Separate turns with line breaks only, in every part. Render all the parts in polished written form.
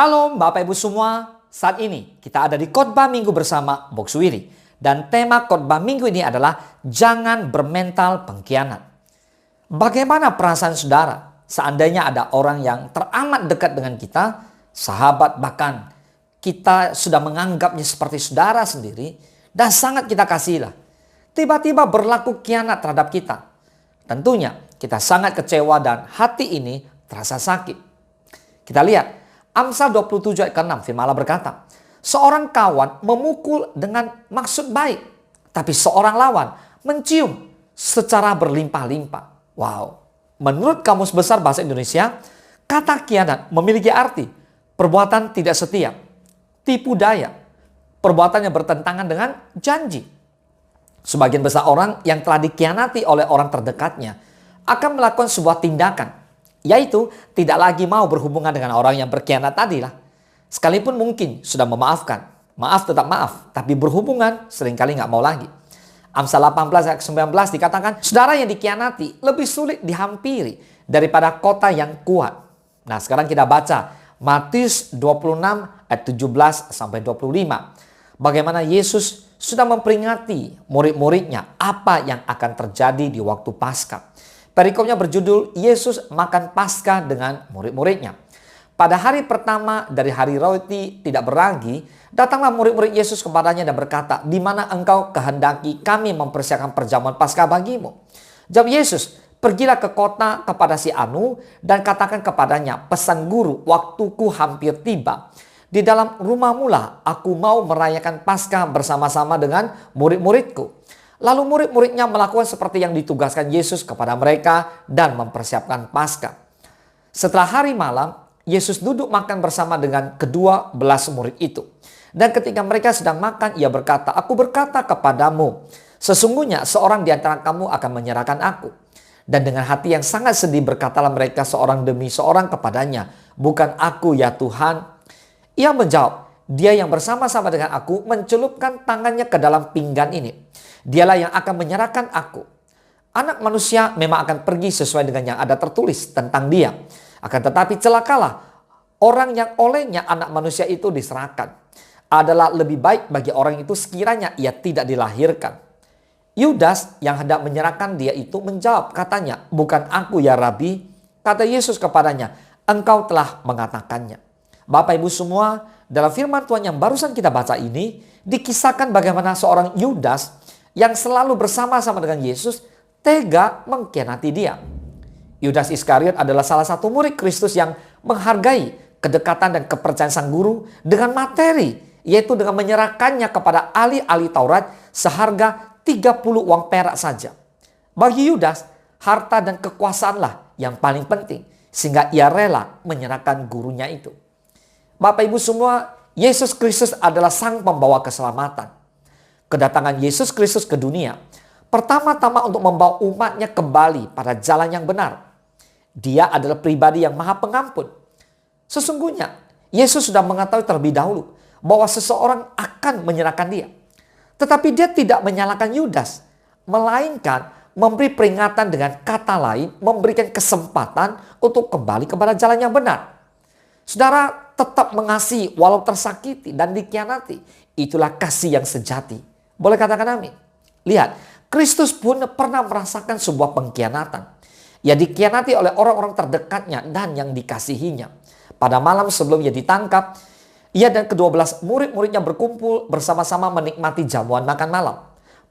Shalom Bapak Ibu semua, saat ini kita ada di khotbah minggu bersama Box Wiri. Dan tema khotbah minggu ini adalah jangan bermental pengkhianat. Bagaimana perasaan saudara seandainya ada orang yang teramat dekat dengan kita, sahabat bahkan kita sudah menganggapnya seperti saudara sendiri dan sangat kita kasihilah. Tiba-tiba berlaku khianat terhadap kita. Tentunya kita sangat kecewa dan hati ini terasa sakit. Kita lihat Amsal 27 ayat ke-6, firman Allah berkata, seorang kawan memukul dengan maksud baik, tapi seorang lawan mencium secara berlimpah-limpah. Wow. Menurut Kamus Besar Bahasa Indonesia, kata khianat memiliki arti perbuatan tidak setia, tipu daya, perbuatan yang bertentangan dengan janji. Sebagian besar orang yang telah dikhianati oleh orang terdekatnya akan melakukan sebuah tindakan, yaitu tidak lagi mau berhubungan dengan orang yang berkhianat tadi lah. Sekalipun mungkin sudah memaafkan, maaf tetap maaf, tapi berhubungan seringkali nggak mau lagi. Amsal 18 ayat 19 dikatakan, saudara yang dikhianati lebih sulit dihampiri daripada kota yang kuat. Nah sekarang kita baca Matius 26 ayat 17 sampai 25. Bagaimana Yesus sudah memperingati murid-muridnya apa yang akan terjadi di waktu Paskah. Perikopnya berjudul Yesus makan Paskah dengan murid-muridnya. Pada hari pertama dari hari roti tidak beragi, datanglah murid-murid Yesus kepadanya dan berkata, di mana engkau kehendaki kami mempersiapkan perjamuan Paskah bagimu? Jawab Yesus, pergilah ke kota kepada si Anu dan katakan kepadanya, pesan guru, waktuku hampir tiba. Di dalam rumahmu lah aku mau merayakan Paskah bersama-sama dengan murid-muridku. Lalu murid-muridnya melakukan seperti yang ditugaskan Yesus kepada mereka dan mempersiapkan Paskah. Setelah hari malam, Yesus duduk makan bersama dengan kedua belas murid itu. Dan ketika mereka sedang makan, ia berkata, aku berkata kepadamu, sesungguhnya seorang di antara kamu akan menyerahkan aku. Dan dengan hati yang sangat sedih berkatalah mereka seorang demi seorang kepadanya, bukan aku ya Tuhan. Ia menjawab, dia yang bersama-sama dengan aku mencelupkan tangannya ke dalam pinggan ini. Dialah yang akan menyerahkan aku. Anak manusia memang akan pergi sesuai dengan yang ada tertulis tentang dia. Akan tetapi celakalah orang yang olehnya anak manusia itu diserahkan. Adalah lebih baik bagi orang itu sekiranya ia tidak dilahirkan. Yudas yang hendak menyerahkan dia itu menjawab, katanya, bukan aku ya Rabi. Kata Yesus kepadanya, engkau telah mengatakannya. Bapak Ibu semua, dalam firman Tuhan yang barusan kita baca ini, dikisahkan bagaimana seorang Yudas yang selalu bersama-sama dengan Yesus tega mengkhianati dia. Yudas Iskariot adalah salah satu murid Kristus yang menghargai kedekatan dan kepercayaan sang guru dengan materi, yaitu dengan menyerahkannya kepada ahli-ahli Taurat seharga 30 uang perak saja. Bagi Yudas, harta dan kekuasaanlah yang paling penting, sehingga ia rela menyerahkan gurunya itu. Bapak Ibu semua, Yesus Kristus adalah sang pembawa keselamatan. Kedatangan Yesus Kristus ke dunia pertama-tama untuk membawa umatnya kembali pada jalan yang benar. Dia adalah pribadi yang maha pengampun. Sesungguhnya Yesus sudah mengetahui terlebih dahulu bahwa seseorang akan menyerahkan dia. Tetapi dia tidak menyalahkan Yudas, melainkan memberi peringatan dengan kata lain, memberikan kesempatan untuk kembali kepada jalan yang benar. Saudara tetap mengasihi walau tersakiti dan dikhianati. Itulah kasih yang sejati. Boleh katakan amin? Lihat, Kristus pun pernah merasakan sebuah pengkhianatan. Ia dikhianati oleh orang-orang terdekatnya dan yang dikasihinya. Pada malam sebelum ia ditangkap, ia dan ke-12 murid-muridnya berkumpul bersama-sama menikmati jamuan makan malam.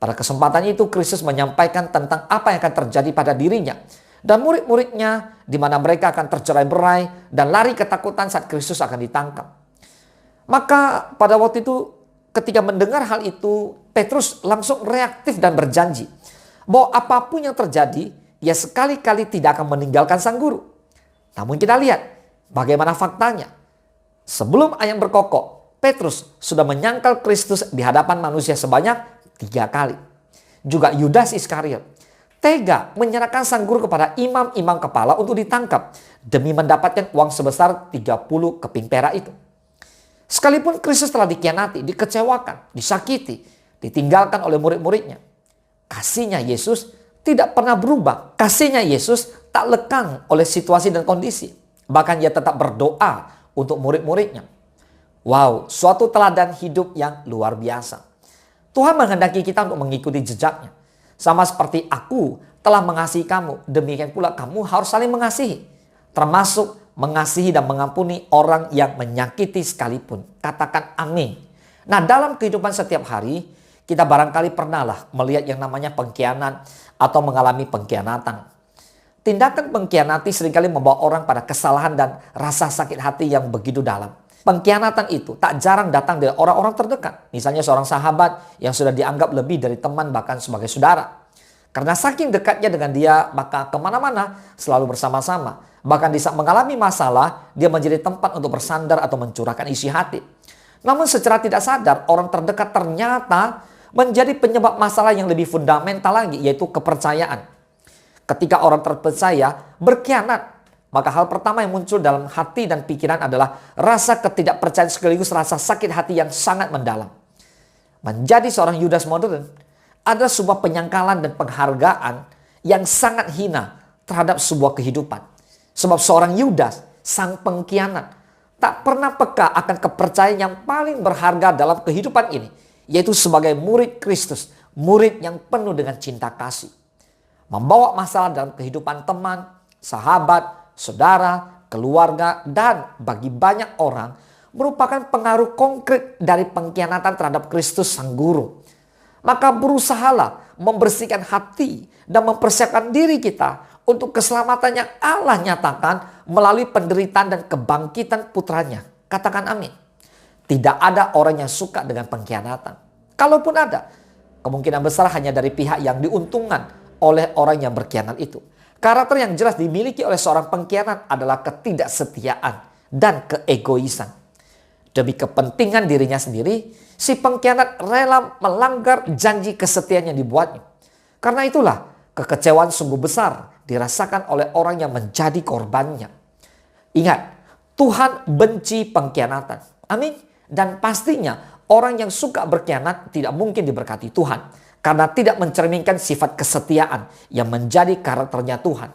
Pada kesempatan itu Kristus menyampaikan tentang apa yang akan terjadi pada dirinya. Dan murid-muridnya di mana mereka akan tercerai-berai dan lari ketakutan saat Kristus akan ditangkap. Maka pada waktu itu ketika mendengar hal itu, Petrus langsung reaktif dan berjanji bahwa apapun yang terjadi, ia sekali-kali tidak akan meninggalkan sang guru. Namun kita lihat bagaimana faktanya. Sebelum ayam berkokok, Petrus sudah menyangkal Kristus di hadapan manusia sebanyak 3 kali. Juga Yudas Iskariot tega menyerahkan sang guru kepada imam-imam kepala untuk ditangkap demi mendapatkan uang sebesar 30 keping perak itu. Sekalipun Kristus telah dikhianati, dikecewakan, disakiti, ditinggalkan oleh murid-muridnya, kasihnya Yesus tidak pernah berubah. Kasihnya Yesus tak lekang oleh situasi dan kondisi. Bahkan ia tetap berdoa untuk murid-muridnya. Wow, suatu teladan hidup yang luar biasa. Tuhan menghendaki kita untuk mengikuti jejaknya. Sama seperti aku telah mengasihi kamu, demikian pula kamu harus saling mengasihi. Termasuk mengasihi dan mengampuni orang yang menyakiti sekalipun. Katakan amin. Nah, dalam kehidupan setiap hari, kita barangkali pernahlah melihat yang namanya pengkhianat atau mengalami pengkhianatan. Tindakan pengkhianati seringkali membawa orang pada kesalahan dan rasa sakit hati yang begitu dalam. Pengkhianatan itu tak jarang datang dari orang-orang terdekat. Misalnya seorang sahabat yang sudah dianggap lebih dari teman bahkan sebagai saudara. Karena saking dekatnya dengan dia, maka kemana-mana selalu bersama-sama. Bahkan di saat mengalami masalah, dia menjadi tempat untuk bersandar atau mencurahkan isi hati. Namun secara tidak sadar, orang terdekat ternyata menjadi penyebab masalah yang lebih fundamental lagi, yaitu kepercayaan. Ketika orang terpercaya berkhianat, maka hal pertama yang muncul dalam hati dan pikiran adalah rasa ketidakpercayaan sekaligus rasa sakit hati yang sangat mendalam. Menjadi seorang Yudas modern adalah sebuah penyangkalan dan penghargaan yang sangat hina terhadap sebuah kehidupan. Sebab seorang Yudas, sang pengkhianat, tak pernah peka akan kepercayaan yang paling berharga dalam kehidupan ini, yaitu sebagai murid Kristus, murid yang penuh dengan cinta kasih. Membawa masalah dalam kehidupan teman, sahabat, saudara, keluarga, dan bagi banyak orang merupakan pengaruh konkret dari pengkhianatan terhadap Kristus sang guru. Maka berusahalah membersihkan hati dan mempersiapkan diri kita untuk keselamatan yang Allah nyatakan melalui penderitaan dan kebangkitan putranya. Katakan amin. Tidak ada orang yang suka dengan pengkhianatan. Kalaupun ada, kemungkinan besar hanya dari pihak yang diuntungkan oleh orang yang berkhianat itu. Karakter yang jelas dimiliki oleh seorang pengkhianat adalah ketidaksetiaan dan keegoisan. Demi kepentingan dirinya sendiri, si pengkhianat rela melanggar janji kesetiaan yang dibuatnya. Karena itulah kekecewaan sungguh besar dirasakan oleh orang yang menjadi korbannya. Ingat, Tuhan benci pengkhianatan. Amin. Dan pastinya orang yang suka berkhianat tidak mungkin diberkati Tuhan. Karena tidak mencerminkan sifat kesetiaan yang menjadi karakternya Tuhan.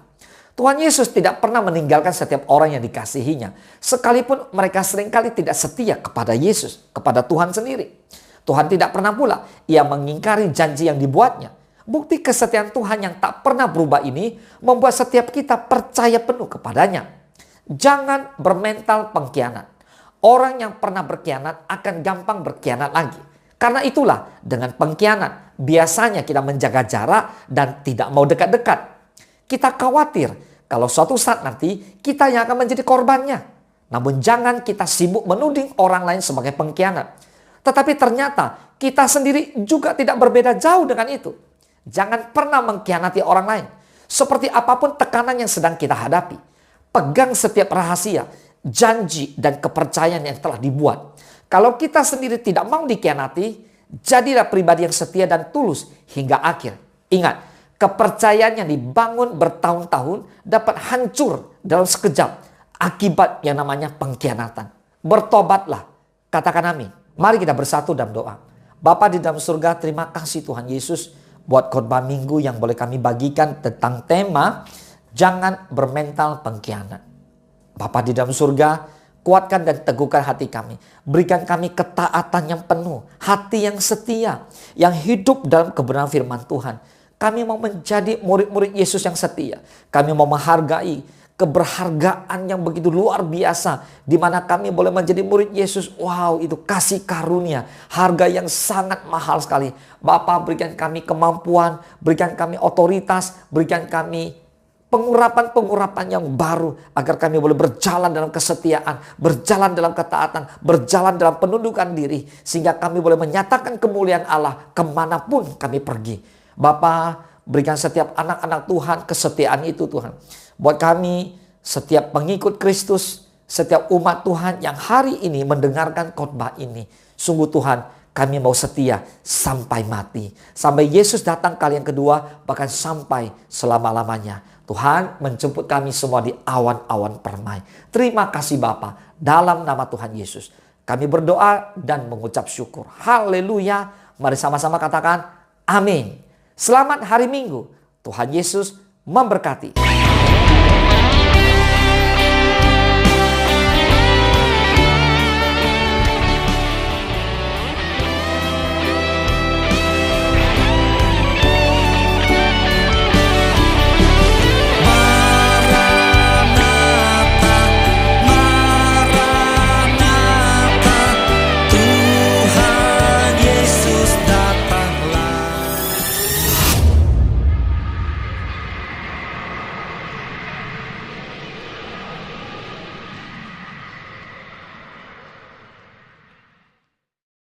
Tuhan Yesus tidak pernah meninggalkan setiap orang yang dikasihinya. Sekalipun mereka seringkali tidak setia kepada Yesus, kepada Tuhan sendiri. Tuhan tidak pernah pula ia mengingkari janji yang dibuatnya. Bukti kesetiaan Tuhan yang tak pernah berubah ini membuat setiap kita percaya penuh kepadanya. Jangan bermental pengkhianat. Orang yang pernah berkhianat akan gampang berkhianat lagi. Karena itulah dengan pengkhianat biasanya kita menjaga jarak dan tidak mau dekat-dekat. Kita khawatir kalau suatu saat nanti kita yang akan menjadi korbannya. Namun jangan kita sibuk menuding orang lain sebagai pengkhianat. Tetapi ternyata kita sendiri juga tidak berbeda jauh dengan itu. Jangan pernah mengkhianati orang lain. Seperti apapun tekanan yang sedang kita hadapi. Pegang setiap rahasia, janji dan kepercayaan yang telah dibuat. Kalau kita sendiri tidak mau dikhianati, jadilah pribadi yang setia dan tulus hingga akhir. Ingat, kepercayaan yang dibangun bertahun-tahun dapat hancur dalam sekejap akibat yang namanya pengkhianatan. Bertobatlah, katakan amin. Mari kita bersatu dalam doa. Bapa di dalam surga, terima kasih Tuhan Yesus buat khotbah minggu yang boleh kami bagikan tentang tema jangan bermental pengkhianat. Bapa di dalam surga, kuatkan dan teguhkan hati kami. Berikan kami ketaatan yang penuh. Hati yang setia. Yang hidup dalam kebenaran firman Tuhan. Kami mau menjadi murid-murid Yesus yang setia. Kami mau menghargai keberhargaan yang begitu luar biasa. Di mana kami boleh menjadi murid Yesus. Wow, itu kasih karunia. Harga yang sangat mahal sekali. Bapa, berikan kami kemampuan. Berikan kami otoritas. Berikan kami pengurapan-pengurapan yang baru agar kami boleh berjalan dalam kesetiaan, berjalan dalam ketaatan, berjalan dalam penundukan diri sehingga kami boleh menyatakan kemuliaan Allah kemanapun kami pergi. Bapa, berikan setiap anak-anak Tuhan kesetiaan itu Tuhan. Buat kami, setiap pengikut Kristus, setiap umat Tuhan yang hari ini mendengarkan khotbah ini, sungguh Tuhan, kami mau setia sampai mati. Sampai Yesus datang kali yang kedua, bahkan sampai selama-lamanya. Tuhan menjemput kami semua di awan-awan permai. Terima kasih Bapa, dalam nama Tuhan Yesus. Kami berdoa dan mengucap syukur. Haleluya. Mari sama-sama katakan amin. Selamat hari Minggu. Tuhan Yesus memberkati.